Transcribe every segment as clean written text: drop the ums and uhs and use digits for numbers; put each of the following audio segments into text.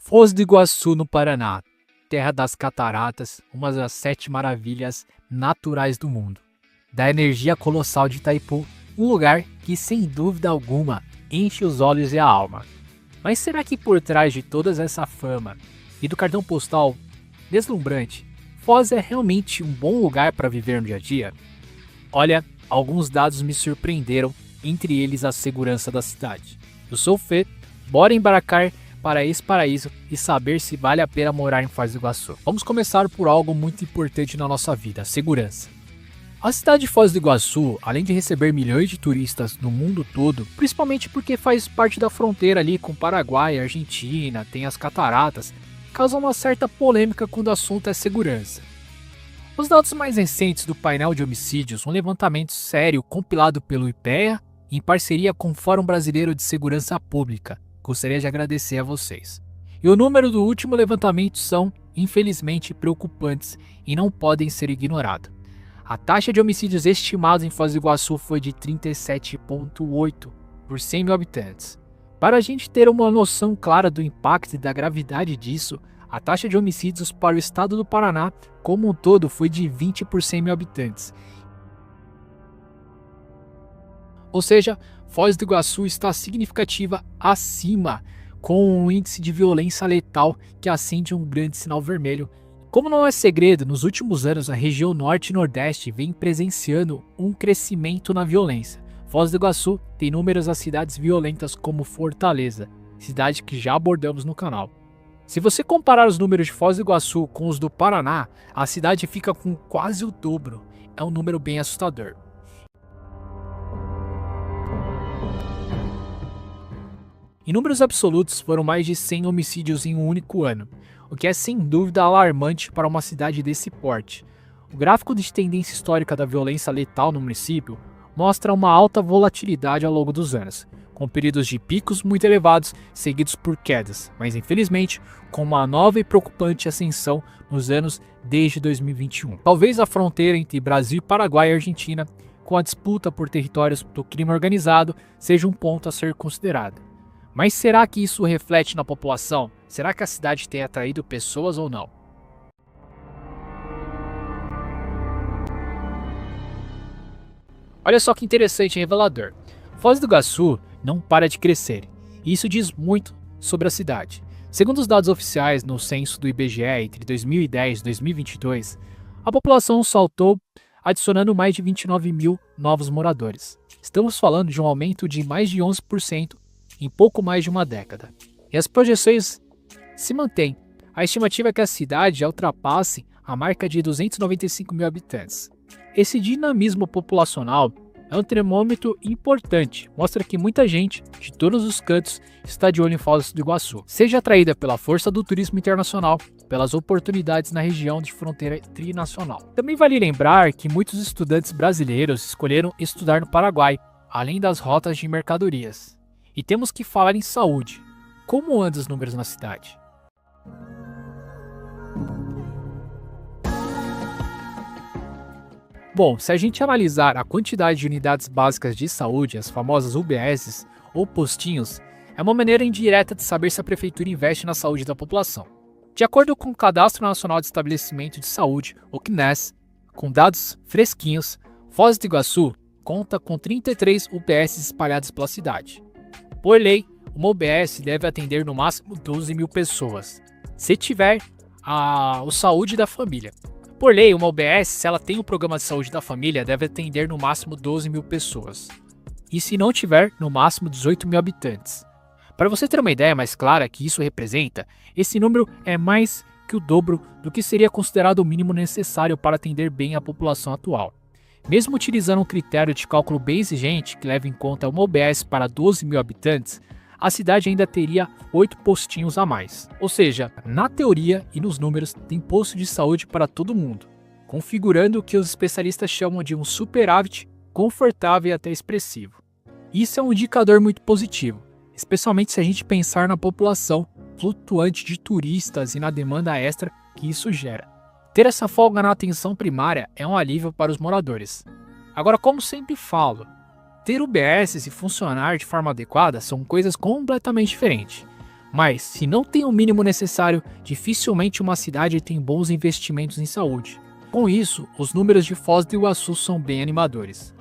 Foz do Iguaçu, no Paraná, terra das cataratas, uma das 7 maravilhas naturais do mundo. Da energia colossal de Itaipu, um lugar que, sem dúvida alguma, enche os olhos e a alma. Mas será que por trás de toda essa fama e do cartão postal deslumbrante, Foz é realmente um bom lugar para viver no dia a dia? Olha, alguns dados me surpreenderam, entre eles a segurança da cidade. Eu sou o Fê, bora embarcar para esse paraíso e saber se vale a pena morar em Foz do Iguaçu. Vamos começar por algo muito importante na nossa vida, a segurança. A cidade de Foz do Iguaçu, além de receber milhões de turistas no mundo todo, principalmente porque faz parte da fronteira ali com Paraguai e Argentina, tem as cataratas, causa uma certa polêmica quando o assunto é segurança. Os dados mais recentes do painel de homicídios, um levantamento sério compilado pelo IPEA, em parceria com o Fórum Brasileiro de Segurança Pública, gostaria de agradecer a vocês. E o número do último levantamento são, infelizmente, preocupantes e não podem ser ignorados. A taxa de homicídios estimados em Foz do Iguaçu foi de 37,8 por 100 mil habitantes. Para a gente ter uma noção clara do impacto e da gravidade disso, a taxa de homicídios para o estado do Paraná como um todo foi de 20 por 100 mil habitantes. Ou seja, Foz do Iguaçu está significativa acima, com um índice de violência letal que acende um grande sinal vermelho. Como não é segredo, nos últimos anos a região norte e nordeste vem presenciando um crescimento na violência. Foz do Iguaçu tem numerosas cidades violentas como Fortaleza, cidade que já abordamos no canal. Se você comparar os números de Foz do Iguaçu com os do Paraná, a cidade fica com quase o dobro. É um número bem assustador. Em números absolutos, foram mais de 100 homicídios em um único ano, o que é sem dúvida alarmante para uma cidade desse porte. O gráfico de tendência histórica da violência letal no município mostra uma alta volatilidade ao longo dos anos, com períodos de picos muito elevados seguidos por quedas, mas infelizmente com uma nova e preocupante ascensão nos anos desde 2021. Talvez a fronteira entre Brasil, Paraguai e Argentina, com a disputa por territórios do crime organizado, seja um ponto a ser considerado. Mas será que isso reflete na população? Será que a cidade tem atraído pessoas ou não? Olha só que interessante e revelador. Foz do Iguaçu não para de crescer, e isso diz muito sobre a cidade. Segundo os dados oficiais no censo do IBGE entre 2010 e 2022, a população saltou, adicionando mais de 29 mil novos moradores. Estamos falando de um aumento de mais de 11% em pouco mais de uma década. E as projeções se mantêm. A estimativa é que a cidade já ultrapasse a marca de 295 mil habitantes. Esse dinamismo populacional é um termômetro importante, mostra que muita gente, de todos os cantos, está de olho em Foz do Iguaçu, seja atraída pela força do turismo internacional, pelas oportunidades na região de fronteira trinacional. Também vale lembrar que muitos estudantes brasileiros escolheram estudar no Paraguai, além das rotas de mercadorias. E temos que falar em saúde. Como andam os números na cidade? Bom, se a gente analisar a quantidade de unidades básicas de saúde, as famosas UBSs ou postinhos, é uma maneira indireta de saber se a prefeitura investe na saúde da população. De acordo com o Cadastro Nacional de Estabelecimento de Saúde, o CNES, com dados fresquinhos, Foz do Iguaçu conta com 33 UBSs espalhadas pela cidade. Por lei, uma UBS deve atender no máximo 12 mil pessoas, se tiver o saúde da família. Por lei, uma UBS, se ela tem o programa de saúde da família, deve atender no máximo 12 mil pessoas. E se não tiver, no máximo 18 mil habitantes. Para você ter uma ideia mais clara que isso representa, esse número é mais que o dobro do que seria considerado o mínimo necessário para atender bem a população atual. Mesmo utilizando um critério de cálculo bem exigente, que leva em conta uma UBS para 12 mil habitantes, a cidade ainda teria 8 postinhos a mais. Ou seja, na teoria e nos números, tem posto de saúde para todo mundo, configurando o que os especialistas chamam de um superávit confortável e até expressivo. Isso é um indicador muito positivo, especialmente se a gente pensar na população flutuante de turistas e na demanda extra que isso gera. Ter essa folga na atenção primária é um alívio para os moradores. Agora, como sempre falo, ter UBS e funcionar de forma adequada são coisas completamente diferentes. Mas, se não tem o mínimo necessário, dificilmente uma cidade tem bons investimentos em saúde. Com isso, os números de Foz do Iguaçu são bem animadores.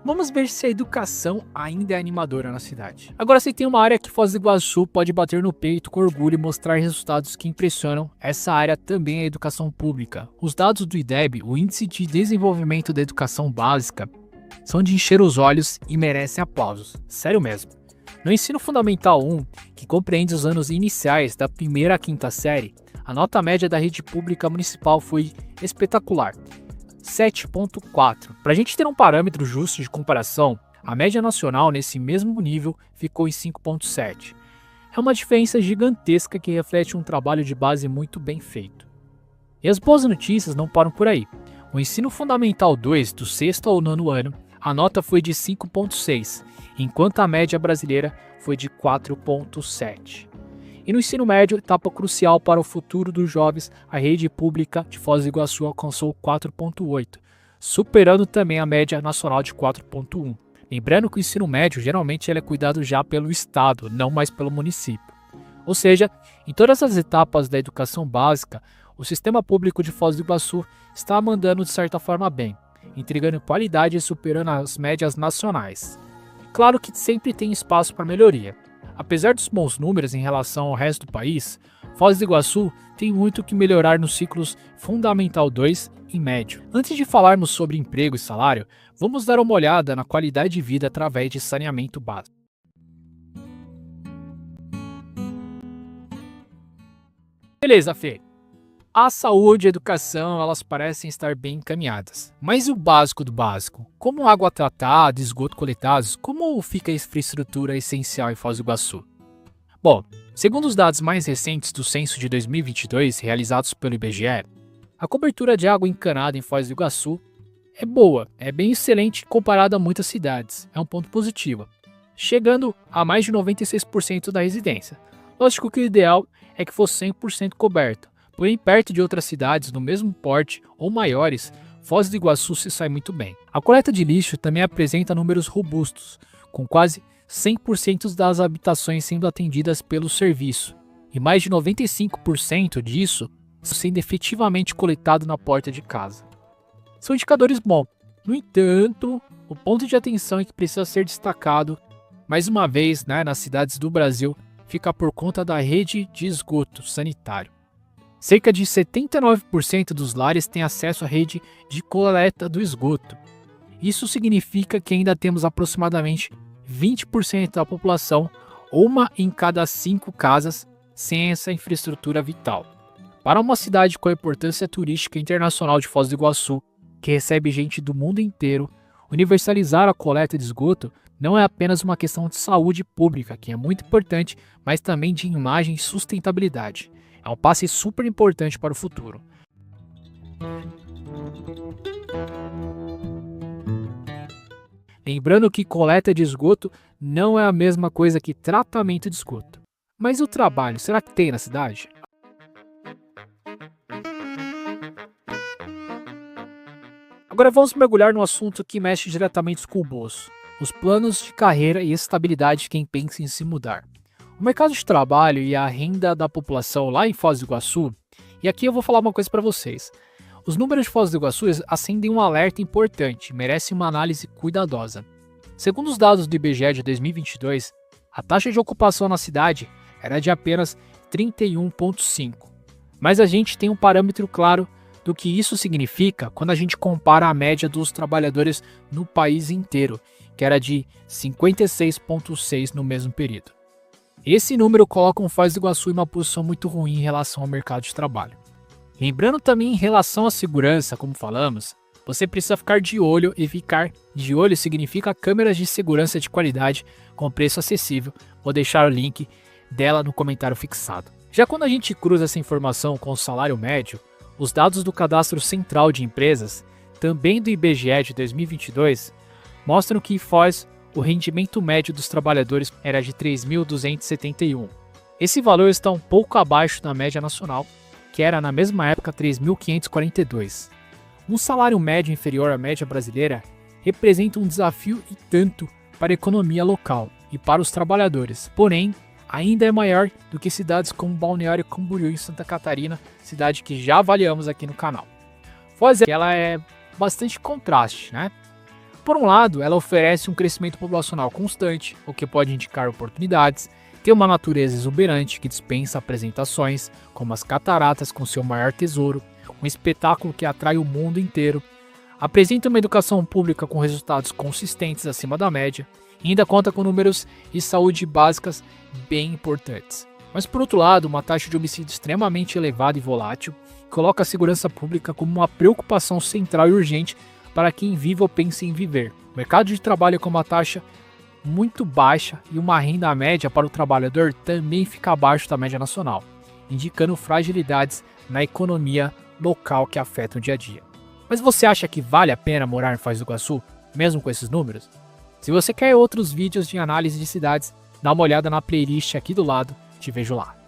Vamos ver se a educação ainda é animadora na cidade. Agora, se tem uma área que Foz do Iguaçu pode bater no peito com orgulho e mostrar resultados que impressionam, essa área também é a educação pública. Os dados do IDEB, o Índice de Desenvolvimento da Educação Básica, são de encher os olhos e merecem aplausos. Sério mesmo. No ensino fundamental 1, que compreende os anos iniciais da primeira à quinta série, a nota média da rede pública municipal foi espetacular. 7,4. Para a gente ter um parâmetro justo de comparação, a média nacional nesse mesmo nível ficou em 5,7. É uma diferença gigantesca que reflete um trabalho de base muito bem feito. E as boas notícias não param por aí. O ensino fundamental 2, do sexto ao nono ano, a nota foi de 5,6, enquanto a média brasileira foi de 4,7. E no ensino médio, etapa crucial para o futuro dos jovens, a rede pública de Foz do Iguaçu alcançou 4,8, superando também a média nacional de 4,1. Lembrando que o ensino médio geralmente ele é cuidado já pelo Estado, não mais pelo município. Ou seja, em todas as etapas da educação básica, o sistema público de Foz do Iguaçu está mandando de certa forma bem, entregando qualidade e superando as médias nacionais. Claro que sempre tem espaço para melhoria. Apesar dos bons números em relação ao resto do país, Foz do Iguaçu tem muito que melhorar nos ciclos Fundamental 2 e Médio. Antes de falarmos sobre emprego e salário, vamos dar uma olhada na qualidade de vida através de saneamento básico. Beleza, Fê. A saúde e a educação, elas parecem estar bem encaminhadas. Mas e o básico do básico? Como água tratada, esgoto coletados, como fica a infraestrutura essencial em Foz do Iguaçu? Bom, segundo os dados mais recentes do censo de 2022, realizados pelo IBGE, a cobertura de água encanada em Foz do Iguaçu é boa, é bem excelente comparada a muitas cidades, é um ponto positivo, chegando a mais de 96% da residência. Lógico que o ideal é que fosse 100% coberto. Porém, perto de outras cidades do mesmo porte ou maiores, Foz do Iguaçu se sai muito bem. A coleta de lixo também apresenta números robustos, com quase 100% das habitações sendo atendidas pelo serviço, e mais de 95% disso sendo efetivamente coletado na porta de casa. São indicadores bons. No entanto, o ponto de atenção que precisa ser destacado, mais uma vez, nas cidades do Brasil, fica por conta da rede de esgoto sanitário. Cerca de 79% dos lares têm acesso à rede de coleta do esgoto. Isso significa que ainda temos aproximadamente 20% da população, uma em cada 5 casas, sem essa infraestrutura vital. Para uma cidade com a importância turística internacional de Foz do Iguaçu, que recebe gente do mundo inteiro, universalizar a coleta de esgoto não é apenas uma questão de saúde pública, que é muito importante, mas também de imagem e sustentabilidade. É um passe super importante para o futuro. Lembrando que coleta de esgoto não é a mesma coisa que tratamento de esgoto. Mas o trabalho, será que tem na cidade? Agora vamos mergulhar no assunto que mexe diretamente com o bolso. Os planos de carreira e estabilidade de quem pensa em se mudar. O mercado de trabalho e a renda da população lá em Foz do Iguaçu, e aqui eu vou falar uma coisa para vocês. Os números de Foz do Iguaçu acendem um alerta importante, merecem uma análise cuidadosa. Segundo os dados do IBGE de 2022, a taxa de ocupação na cidade era de apenas 31,5. Mas a gente tem um parâmetro claro do que isso significa quando a gente compara a média dos trabalhadores no país inteiro, que era de 56,6 no mesmo período. Esse número coloca o Foz do Iguaçu em uma posição muito ruim em relação ao mercado de trabalho. Lembrando também em relação à segurança, como falamos, você precisa ficar de olho, e ficar de olho significa câmeras de segurança de qualidade com preço acessível. Vou deixar o link dela no comentário fixado. Já quando a gente cruza essa informação com o salário médio, os dados do Cadastro Central de Empresas, também do IBGE de 2022, mostram que em Foz o rendimento médio dos trabalhadores era de 3.271. Esse valor está um pouco abaixo da média nacional, que era na mesma época 3.542. Um salário médio inferior à média brasileira representa um desafio e tanto para a economia local e para os trabalhadores, porém, ainda é maior do que cidades como Balneário Camboriú em Santa Catarina, cidade que já avaliamos aqui no canal. Foz ela é bastante contraste, né? Por um lado, ela oferece um crescimento populacional constante, o que pode indicar oportunidades, tem uma natureza exuberante que dispensa apresentações, como as cataratas com seu maior tesouro, um espetáculo que atrai o mundo inteiro, apresenta uma educação pública com resultados consistentes acima da média, e ainda conta com números de saúde básicas bem importantes. Mas por outro lado, uma taxa de homicídio extremamente elevada e volátil coloca a segurança pública como uma preocupação central e urgente para quem vive ou pensa em viver. O mercado de trabalho com uma taxa muito baixa e uma renda média para o trabalhador também fica abaixo da média nacional, indicando fragilidades na economia local que afetam o dia a dia. Mas você acha que vale a pena morar em Foz do Iguaçu, mesmo com esses números? Se você quer outros vídeos de análise de cidades, dá uma olhada na playlist aqui do lado, te vejo lá.